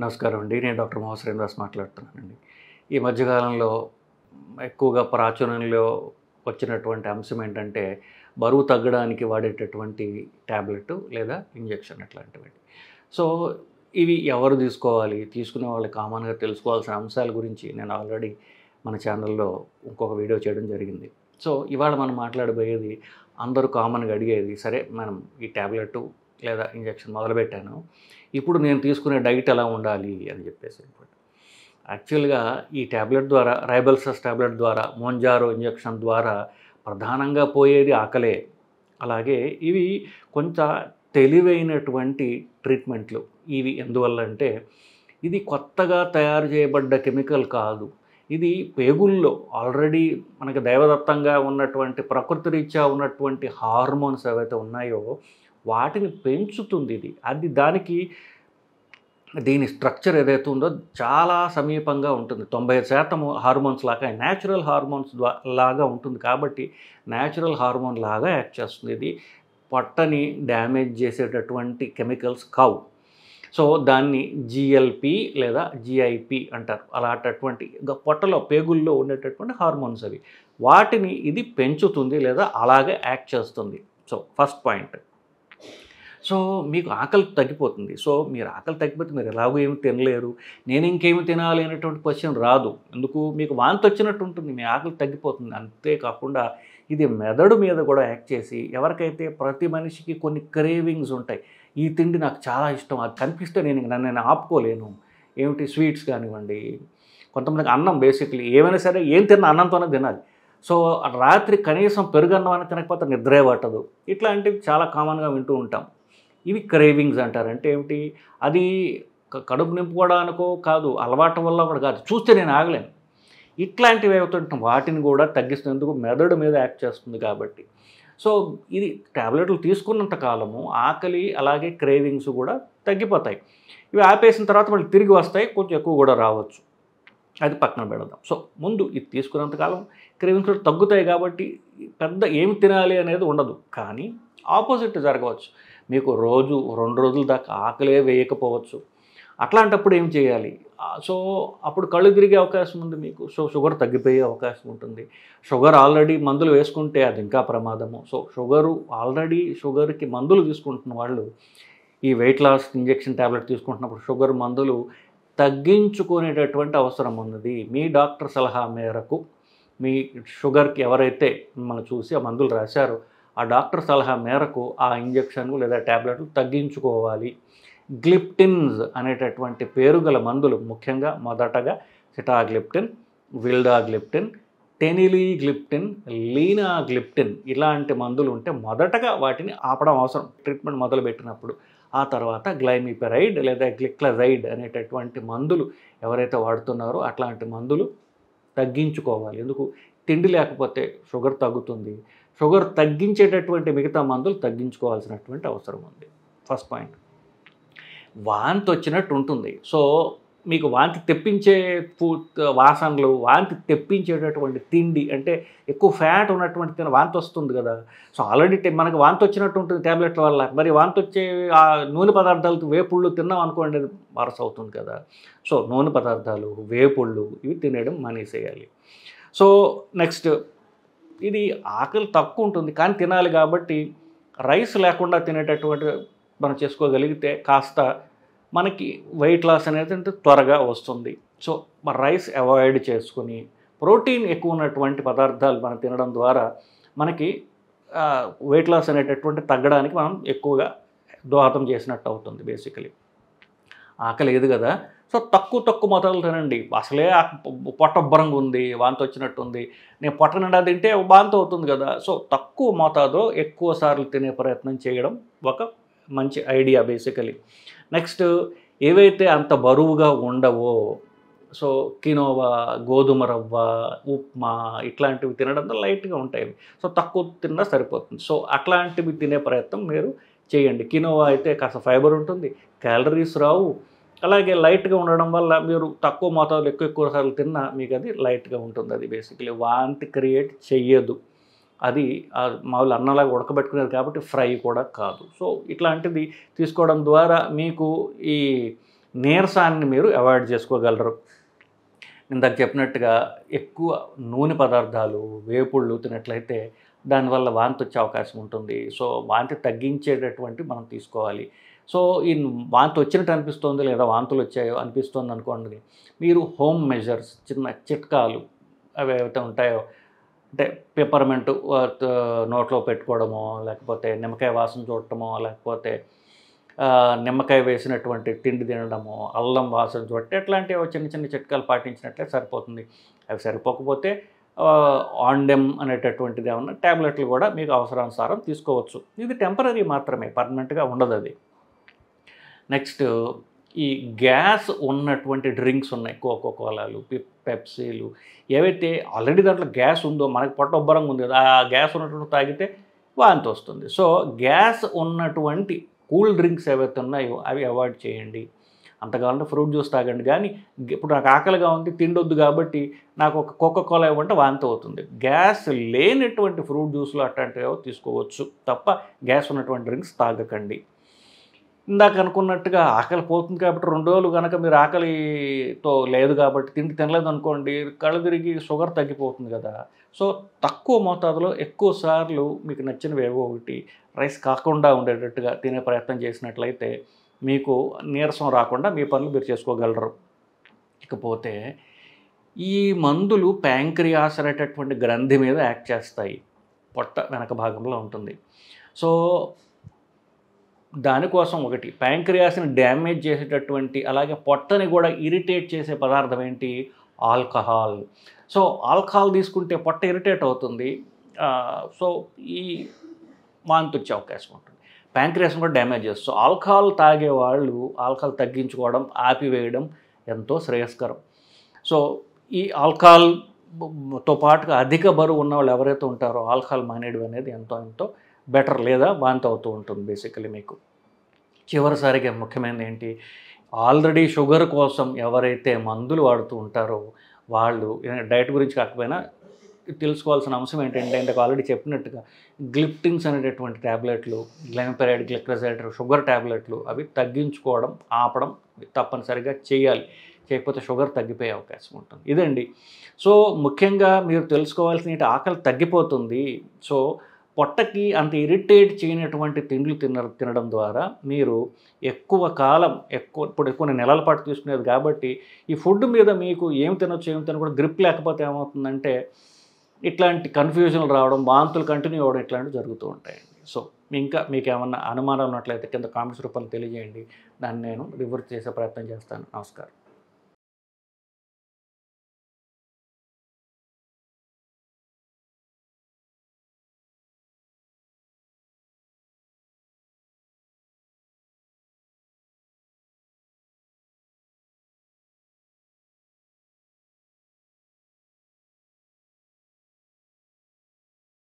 నమస్కారం అండి. నేను డాక్టర్ మొహ శ్రీనివాస్ మాట్లాడుతున్నానండి. ఈ మధ్యకాలంలో ఎక్కువగా ప్రాచుర్యంలో వచ్చినటువంటి అంశం ఏంటంటే, బరువు తగ్గడానికి వాడేటటువంటి టాబ్లెట్ లేదా ఇంజెక్షన్ అట్లాంటివండి. సో, ఇవి ఎవరు తీసుకోవాలి? తీసుకునే వాళ్ళు కామన్‌గా తెలుసుకోవాల్సిన అంశాల గురించి నేను ఆల్రెడీ మన ఛానల్‌లో ఇంకొక వీడియో చేయడం జరిగింది. సో, ఇవాళ మనం మాట్లాడబోయేది అందరూ కామన్‌గా అడిగేది, సరే మనం ఈ టాబ్లెటు లేదా ఇంజెక్షన్ మొదలుపెట్టాను. ఇప్పుడు నేను తీసుకునే డైట్ ఎలా ఉండాలి అని చెప్పేసి అనమాట. యాక్చువల్‌గా ఈ టాబ్లెట్ ద్వారా రైబెల్సస్ టాబ్లెట్ ద్వారా, మోంజారో ఇంజెక్షన్ ద్వారా ప్రధానంగా పోయేది ఆకలే. అలాగే ఇవి కొంత తెలివైనటువంటి ట్రీట్మెంట్లు. ఇవి ఎందువల్లంటే, ఇది కొత్తగా తయారు చేయబడ్డ కెమికల్ కాదు. ఇది పేగుల్లో ఆల్రెడీ మనకి దైవదత్తంగా ఉన్నటువంటి ప్రకృతి రీత్యా ఉన్నటువంటి హార్మోన్స్ ఏవైతే ఉన్నాయో వాటిని పెంచుతుంది ఇది. అది దానికి దీని స్ట్రక్చర్ ఏదైతే ఉందో చాలా సమీపంగా ఉంటుంది. 90% హార్మోన్స్ లాగా న్యాచురల్ హార్మోన్స్ లాగా ఉంటుంది కాబట్టి న్యాచురల్ హార్మోన్ లాగా యాక్ట్ చేస్తుంది. ఇది పొట్టని డ్యామేజ్ చేసేటటువంటి కెమికల్స్ కావు. సో దాన్ని జిఎల్పి లేదా జిఐపి అంటారు. అలాంటటువంటి పొట్టలో పేగుల్లో ఉండేటటువంటి హార్మోన్స్ అవి. వాటిని ఇది పెంచుతుంది లేదా అలాగే యాక్ట్ చేస్తుంది. So first point. సో మీకు ఆకలి తగ్గిపోతుంది. సో మీరు ఆకలి తగ్గిపోతే మీరు ఎలాగో ఏమి తినలేరు. నేను ఇంకేమి తినాలి అనేటువంటి క్వశ్చన్ రాదు. ఎందుకు మీకు వాంతి వచ్చినట్టు ఉంటుంది. మీ ఆకలి తగ్గిపోతుంది. అంతేకాకుండా ఇది మెదడు మీద కూడా యాక్ట్ చేసి, ఎవరికైతే ప్రతి మనిషికి కొన్ని క్రేవింగ్స్ ఉంటాయి. ఈ తిండి నాకు చాలా ఇష్టం, అది కనిపిస్తే నేను ఆపుకోలేను. ఏమిటి స్వీట్స్ కానివ్వండి, కొంతమందికి అన్నం బేసిక్లీ ఏమైనా సరే ఏం తిన్నా అన్నంతోనే తినాలి. సో రాత్రి కనీసం పెరుగన్నం అని తినకపోతే నిద్రే పట్టదు. ఇట్లాంటివి చాలా కామన్గా వింటూ ఉంటాం. ఇవి క్రేవింగ్స్ అంటారు. అంటే ఏమిటి? అది కడుపు నింపుకోవడానికో కాదు, అలవాటు వల్ల కూడా కాదు, చూస్తే నేను ఆగలేను. ఇట్లాంటివి ఏవైతుంటాం వాటిని కూడా తగ్గిస్తున్నందుకు మెదడు మీద యాక్ట్ చేస్తుంది కాబట్టి. సో ఇది టాబ్లెట్లు తీసుకున్నంత కాలము ఆకలి అలాగే క్రేవింగ్స్ కూడా తగ్గిపోతాయి. ఇవి ఆపేసిన తర్వాత మళ్ళీ తిరిగి వస్తాయి, కొంచెం ఎక్కువ కూడా రావచ్చు. అది పక్కన పెడదాం. సో ముందు ఇది తీసుకున్నంతకాలం క్రేవింగ్స్ కూడా తగ్గుతాయి కాబట్టి పెద్ద ఏమి తినాలి అనేది ఉండదు. కానీ ఆపోజిట్ జరగవచ్చు. మీకు రోజు 2 రోజుల దాకా ఆకలే వేయకపోవచ్చు. అట్లాంటప్పుడు ఏం చేయాలి? సో అప్పుడు కళ్ళు తిరిగే అవకాశం ఉంది మీకు. సో షుగర్ తగ్గిపోయే అవకాశం ఉంటుంది. షుగర్ ఆల్రెడీ మందులు వేసుకుంటే అది ఇంకా ప్రమాదము. సో ఆల్రెడీ షుగర్కి మందులు తీసుకుంటున్న వాళ్ళు ఈ వెయిట్ లాస్ ఇంజెక్షన్ టాబ్లెట్ తీసుకుంటున్నప్పుడు షుగర్ మందులు తగ్గించుకునేటటువంటి అవసరం ఉన్నది. మీ డాక్టర్ సలహా మేరకు మీ షుగర్కి ఎవరైతే మిమ్మల్ని చూసి ఆ మందులు రాశారో ఆ డాక్టర్ సలహా మేరకు ఆ ఇంజెక్షన్లు లేదా టాబ్లెట్లు తగ్గించుకోవాలి. గ్లిప్టిన్స్ అనేటటువంటి పేరు గల మందులు, ముఖ్యంగా మొదటగా సిటాగ్లిప్టిన్, విల్డాగ్లిప్టిన్, టెనిలీగ్లిప్టిన్, లీనాగ్లిప్టిన్ ఇలాంటి మందులు ఉంటే మొదటగా వాటిని ఆపడం అవసరం ట్రీట్మెంట్ మొదలుపెట్టినప్పుడు. ఆ తర్వాత గ్లైమిపెరైడ్ లేదా గ్లిక్లజైడ్ అనేటటువంటి మందులు ఎవరైతే వాడుతున్నారో అట్లాంటి మందులు తగ్గించుకోవాలి. ఎందుకు? తిండి లేకపోతే షుగర్ తగ్గుతుంది. షుగర్ తగ్గించేటటువంటి మిగతా మందులు తగ్గించుకోవాల్సినటువంటి అవసరం ఉంది. First point. వాంతి వచ్చినట్టు ఉంటుంది. సో మీకు వాంతి తెప్పించే వాసనలు, వాంతి తెప్పించేటటువంటి తిండి, అంటే ఎక్కువ ఫ్యాట్ ఉన్నటువంటి వాంతి వస్తుంది కదా. సో ఆల్రెడీ మనకు వాంతి వచ్చినట్టు ఉంటుంది ట్యాబ్లెట్ల వల్ల. మరి వాంతి వచ్చే ఆ నూనె పదార్థాలు, వేపుళ్ళు తిన్నాం అనుకోండి, అది వరస అవుతుంది కదా. సో నూనె పదార్థాలు, వేపుళ్ళు ఇవి తినేయడం మానేసేయాలి. సో నెక్స్ట్, ఇది ఆకలి తక్కువ ఉంటుంది కానీ తినాలి కాబట్టి రైస్ లేకుండా తినేటటువంటి మనం చేసుకోగలిగితే కాస్త మనకి వెయిట్ లాస్ అనేది త్వరగా వస్తుంది. సో రైస్ అవాయిడ్ చేసుకుని ప్రోటీన్ ఎక్కువ ఉన్నటువంటి పదార్థాలు మనం తినడం ద్వారా మనకి వెయిట్ లాస్ అనేటటువంటి తగ్గడానికి మనం ఎక్కువగా దోహదం చేసినట్టు అవుతుంది. బేసికలీ ఆకలి లేదు కదా, సో తక్కువ మొత్తాలు తినండి. అసలే పొట్టొబ్బరంగా ఉంది, వాంతి వచ్చినట్టు ఉంది, నేను పొట్ట నిండా తింటే వాంతి అవుతుంది కదా. సో తక్కువ మోతాదులో ఎక్కువ సార్లు తినే ప్రయత్నం చేయడం ఒక మంచి ఐడియా బేసికలీ. నెక్స్ట్, ఏవైతే అంత బరువుగా ఉండవో, సో కినోవా, గోధుమ రవ్వ, ఉప్మా ఇట్లాంటివి తినడంతో లైట్గా ఉంటాయి. సో తక్కువ తిన్నా సరిపోతుంది. సో అట్లాంటివి తినే ప్రయత్నం మీరు చేయండి. కినోవా అయితే కాస్త ఫైబర్ ఉంటుంది, క్యాలరీస్ రావు, అలాగే లైట్గా ఉండడం వల్ల మీరు తక్కువ మోతాదులో ఎక్కువ సార్లు తిన్నా మీకు అది లైట్గా ఉంటుంది. అది బేసికలీ వాంతి క్రియేట్ చెయ్యదు. అది మామూలు అన్నంలాగా ఉడకబెట్టుకునేది కాబట్టి ఫ్రై కూడా కాదు. సో ఇట్లాంటిది తీసుకోవడం ద్వారా మీకు ఈ నీరసాన్ని మీరు అవాయిడ్ చేసుకోగలరు. ఇందాక చెప్పినట్టుగా ఎక్కువ నూనె పదార్థాలు, వేపుళ్ళు తినట్లయితే దానివల్ల వాంతి వచ్చే అవకాశం ఉంటుంది. సో వాంతి తగ్గించేటటువంటి మనం తీసుకోవాలి. సో ఈ వాంతి వచ్చినట్టు అనిపిస్తోంది లేదా వాంతులు వచ్చాయో అనిపిస్తోంది అనుకోండి, మీరు హోమ్ మెజర్స్ చిన్న చిట్కాలు అవి ఏవైతే ఉంటాయో, అంటే పెప్పర్మెంట్ నోట్లో పెట్టుకోవడమో, లేకపోతే నిమ్మకాయ వాసన చూడటమో, లేకపోతే నిమ్మకాయ వేసినటువంటి తిండి తినడము, అల్లం వాసన చూడటం, ఇట్లాంటివి చిన్న చిన్న చిట్కాలు పాటించినట్లే సరిపోతుంది. అవి సరిపోకపోతే ఆండెమ్ అనేటటువంటిది ఏమన్నా ట్యాబ్లెట్లు కూడా మీకు అవసరానుసారం తీసుకోవచ్చు. ఇది టెంపరరీ మాత్రమే, పర్మనెంట్గా ఉండదు అది. నెక్స్ట్ ఈ గ్యాస్ ఉన్నటువంటి డ్రింక్స్ ఉన్నాయి, కోకోకోలాలు, పెప్సీలు, ఏవైతే ఆల్రెడీ దాంట్లో గ్యాస్ ఉందో, మనకి పొట్ట ఉబ్బరంగా ఉంది కదా, ఆ గ్యాస్ ఉన్నటువంటి తాగితే వాంతి వస్తుంది. సో గ్యాస్ ఉన్నటువంటి కూల్ డ్రింక్స్ ఏవైతే ఉన్నాయో అవి అవాయిడ్ చేయండి. అంతకాలంటే ఫ్రూట్ జ్యూస్ తాగండి. కానీ ఇప్పుడు నాకు ఆకలిగా ఉంది, తిండొద్దు కాబట్టి నాకు ఒక కోకోకోలా ఇవ్వంటే వాంతి అవుతుంది. గ్యాస్ లేనటువంటి ఫ్రూట్ జ్యూస్లు అట్లాంటివి తీసుకోవచ్చు తప్ప గ్యాస్ ఉన్నటువంటి డ్రింక్స్ తాగకండి. ఇందాక అనుకున్నట్టుగా ఆకలి పోతుంది కాబట్టి 2 రోజులు కనుక మీరు ఆకలితో లేదు కాబట్టి తిండి తినలేదు అనుకోండి, కళ్ళు తిరిగి షుగర్ తగ్గిపోతుంది కదా. సో తక్కువ మోతాదులో ఎక్కువ సార్లు మీకు నచ్చినవి ఏవో ఒకటి రైస్ కాకుండా ఉండేటట్టుగా తినే ప్రయత్నం చేసినట్లయితే మీకు నీరసం రాకుండా మీ పనులు మీరు చేసుకోగలరు. ఇకపోతే ఈ మందులు ప్యాంక్రియాస్ అనేటటువంటి గ్రంథి మీద యాక్ట్ చేస్తాయి, పొట్ట వెనక భాగంలో ఉంటుంది. సో దానికోసం ఒకటి ప్యాంక్రియాస్ని డ్యామేజ్ చేసేటటువంటి, అలాగే పొట్టని కూడా ఇరిటేట్ చేసే పదార్థం ఏంటి? ఆల్కహాల్. సో ఆల్కహాల్ తీసుకుంటే పొట్ట ఇరిటేట్ అవుతుంది. సో ఈ వాంతి వచ్చే అవకాశం ఉంటుంది. ప్యాంక్రియాస్ని కూడా డ్యామేజ్ చేస్తుంది. సో ఆల్కహాల్ తాగేవాళ్ళు ఆల్కహాల్ తగ్గించుకోవడం, ఆపివేయడం ఎంతో శ్రేయస్కరం. సో ఈ ఆల్కహాల్తో పాటుగా అధిక బరువు ఉన్న వాళ్ళు ఎవరైతే ఉంటారో ఆల్కహాల్ మానేయడం అనేది ఎంతో బెటర్, లేదా వాంతి అవుతూ ఉంటుంది బేసికలీ మీకు. చివరిసారిగా ముఖ్యమైనది ఏంటి? ఆల్రెడీ షుగర్ కోసం ఎవరైతే మందులు వాడుతూ ఉంటారో వాళ్ళు డైట్ గురించి కాకపోయినా తెలుసుకోవాల్సిన అంశం ఏంటంటే, ఇంతకు ఆల్రెడీ చెప్పినట్టుగా గ్లిప్టిన్స్ అనేటటువంటి ట్యాబ్లెట్లు, గ్లైమెపరైడ్, గ్లిక్రజైడ్, షుగర్ ట్యాబ్లెట్లు అవి తగ్గించుకోవడం, ఆపడం తప్పనిసరిగా చేయాలి. చేయకపోతే షుగర్ తగ్గిపోయే అవకాశం ఉంటుంది. ఇదండి. సో ముఖ్యంగా మీరు తెలుసుకోవాల్సిన ఆకలి తగ్గిపోతుంది. సో పొట్టకి అంత ఇరిటేట్ చేయనటువంటి తిండ్లు తినడం ద్వారా మీరు ఎక్కువ కాలం ఇప్పుడు ఎక్కువ నెలల పాటు తీసుకునేది కాబట్టి ఈ ఫుడ్ మీద మీకు ఏం తినొచ్చు ఏం తిన కూడా గ్రిప్ లేకపోతే ఏమవుతుందంటే ఇట్లాంటి కన్ఫ్యూజన్లు రావడం, వాంతులు కంటిన్యూ అవ్వడం ఇట్లాంటివి జరుగుతూ ఉంటాయండి. సో ఇంకా మీకు ఏమన్నా అనుమానాలు ఉన్నట్లయితే కింద కామెంట్స్ రూపంలో తెలియజేయండి. దాన్ని నేను రివర్స్ చేసే ప్రయత్నం చేస్తాను. నమస్కారం.